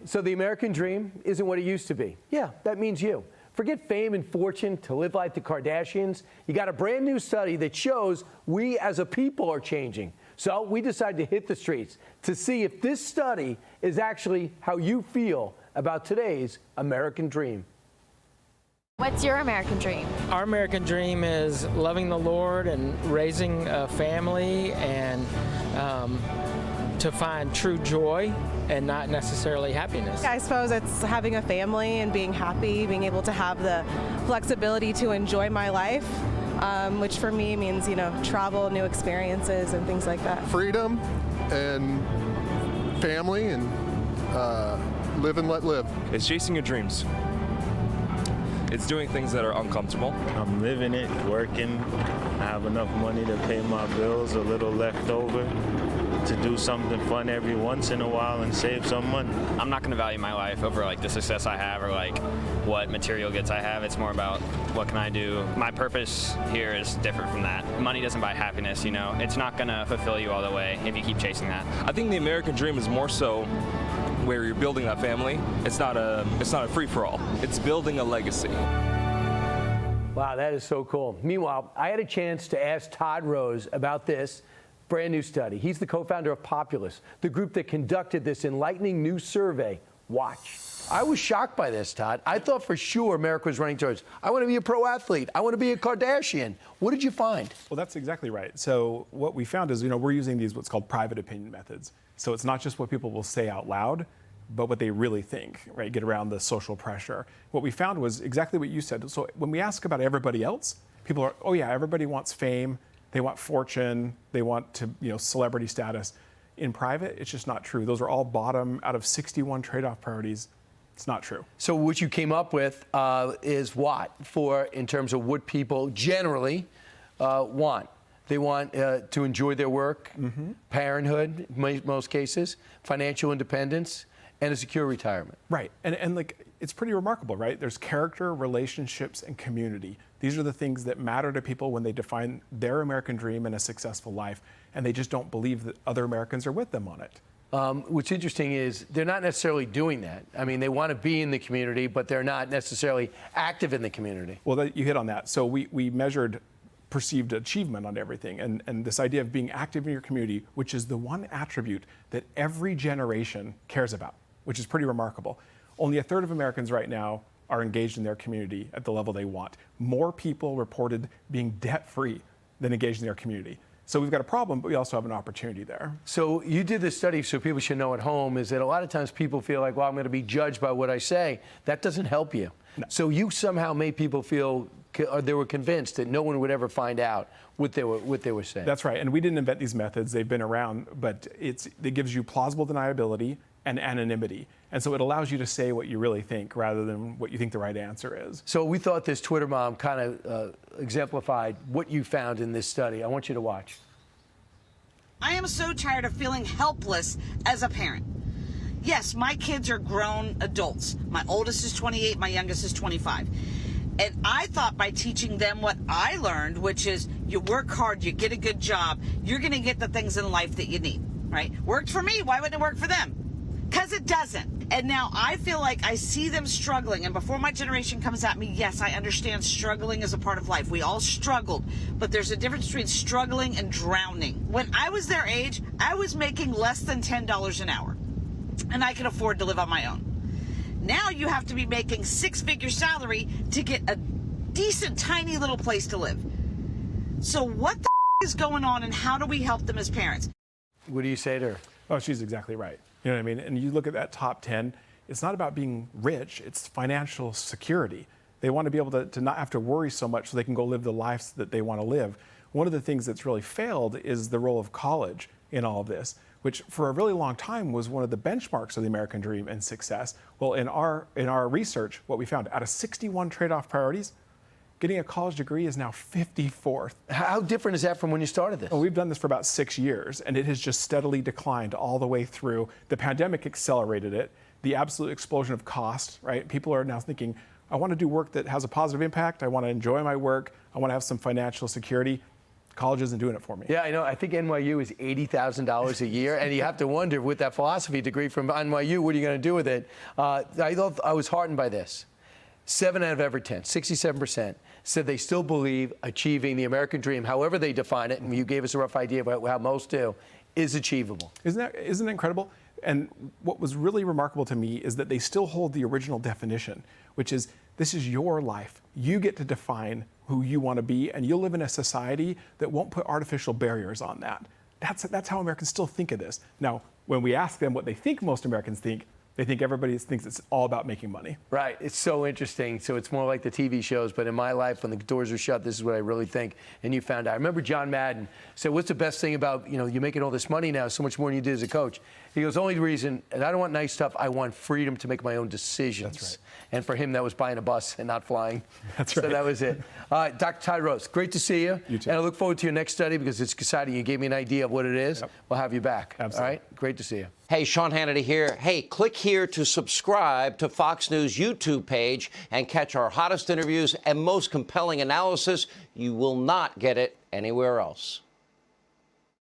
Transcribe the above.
So the American dream isn't what it used to be. Yeah, that means you. Forget fame and fortune to live like the Kardashians. You got a brand new study that shows we as a people are changing. So we decided to hit the streets to see if this study is actually how you feel about today's American dream. What's your American dream? Our American dream is loving the Lord and raising a family and to find true joy and not necessarily happiness. I suppose it's having a family and being happy, being able to have the flexibility to enjoy my life, which for me means, travel, new experiences and things like that. Freedom and family and live and let live. It's chasing your dreams. It's doing things that are uncomfortable. I'm living it, working. I have enough money to pay my bills, a little left over to do something fun every once in a while and save some money. I'm not going to value my life over the success I have or what material goods I have. It's more about what can I do. My purpose here is different from that. Money doesn't buy happiness, It's not going to fulfill you all the way if you keep chasing that. I think the American dream is more so where you're building a family. It's not a free-for-all. It's building a legacy. Wow, that is so cool. Meanwhile, I had a chance to ask Todd Rose about this brand new study. He's the co-founder of Populace, the group that conducted this enlightening new survey. Watch. I was shocked by this, Todd. I thought for sure America was running towards, I want to be a pro athlete. I want to be a Kardashian. What did you find? Well, that's exactly right. So what we found is, we're using these what's called private opinion methods. So it's not just what people will say out loud, but what they really think, right? Get around the social pressure. What we found was exactly what you said. So when we ask about everybody else, people are, oh yeah, everybody wants fame. They want fortune, they want to, celebrity status. In private, it's just not true. Those are all bottom out of 61 trade-off priorities. It's not true. So what you came up with is what in terms of what people generally want? They want to enjoy their work, parenthood, in most cases, financial independence, and a secure retirement. Right, and it's pretty remarkable, right? There's character, relationships, and community. These are the things that matter to people when they define their American dream and a successful life, and they just don't believe that other Americans are with them on it. What's interesting is they're not necessarily doing that. I mean, they want to be in the community, but they're not necessarily active in the community. Well, you hit on that. So we measured perceived achievement on everything, and this idea of being active in your community, which is the one attribute that every generation cares about, which is pretty remarkable. Only a third of Americans right now are engaged in their community at the level they want. More people reported being debt-free than engaged in their community. So we've got a problem, but we also have an opportunity there. So you did this study, so people should know at home, is that a lot of times people feel like, well, I'm going to be judged by what I say. That doesn't help you. No. So you somehow made people feel, or they were convinced that no one would ever find out what they were saying. That's right, and we didn't invent these methods. They've been around, but it gives you plausible deniability and anonymity. And so it allows you to say what you really think rather than what you think the right answer is. So we thought this Twitter mom kind of exemplified what you found in this study. I want you to watch. I am so tired of feeling helpless as a parent. Yes, my kids are grown adults. My oldest is 28, my youngest is 25. And I thought by teaching them what I learned, which is you work hard, you get a good job, you're going to get the things in life that you need, right? Worked for me, why wouldn't it work for them? Because it doesn't. And now I feel like I see them struggling. And before my generation comes at me, yes, I understand struggling is a part of life. We all struggled. But there's a difference between struggling and drowning. When I was their age, I was making less than $10 an hour. And I could afford to live on my own. Now you have to be making six-figure salary to get a decent, tiny little place to live. So what the is going on, and how do we help them as parents? What do you say to her? Oh, she's exactly right. You know what I mean? And you look at that top 10, it's not about being rich, it's financial security. They want to be able to not have to worry so much so they can go live the lives that they want to live. One of the things that's really failed is the role of college in all of this, which for a really long time was one of the benchmarks of the American dream and success. Well, in our research, what we found, out of 61 trade-off priorities, getting a college degree is now 54th. How different is that from when you started this? Well, we've done this for about 6 years, and it has just steadily declined all the way through. The pandemic accelerated it, the absolute explosion of cost, right? People are now thinking, I want to do work that has a positive impact. I want to enjoy my work. I want to have some financial security. college isn't doing it for me. Yeah, I know. I think NYU is $80,000 a year, and you have to wonder, with that philosophy degree from NYU, what are you going to do with it? I was heartened by this. 7 out of every 10, 67%, said they still believe achieving the American dream, however they define it, and you gave us a rough idea about how most do, is achievable. Isn't it incredible? And what was really remarkable to me is that they still hold the original definition, which is this is your life. You get to define who you want to be, and you'll live in a society that won't put artificial barriers on that. That's how Americans still think of this. Now, when we ask them what they think most Americans think, they think everybody thinks it's all about making money. Right. It's so interesting. So it's more like the TV shows, but in my life, when the doors are shut, this is what I really think. And you found out. I remember John Madden said, what's the best thing about, you're making all this money now, so much more than you did as a coach? He goes, only reason, and I don't want nice stuff, I want freedom to make my own decisions. That's right. And for him, that was buying a bus and not flying. That's right. So that was it. Dr. Todd Rose, great to see you. You too. And I look forward to your next study because it's exciting. You gave me an idea of what it is. Yep. We'll have you back. Absolutely. All right? Great to see you. Hey, Sean Hannity here. Hey, click here to subscribe to Fox News YouTube page and catch our hottest interviews and most compelling analysis. You will not get it anywhere else.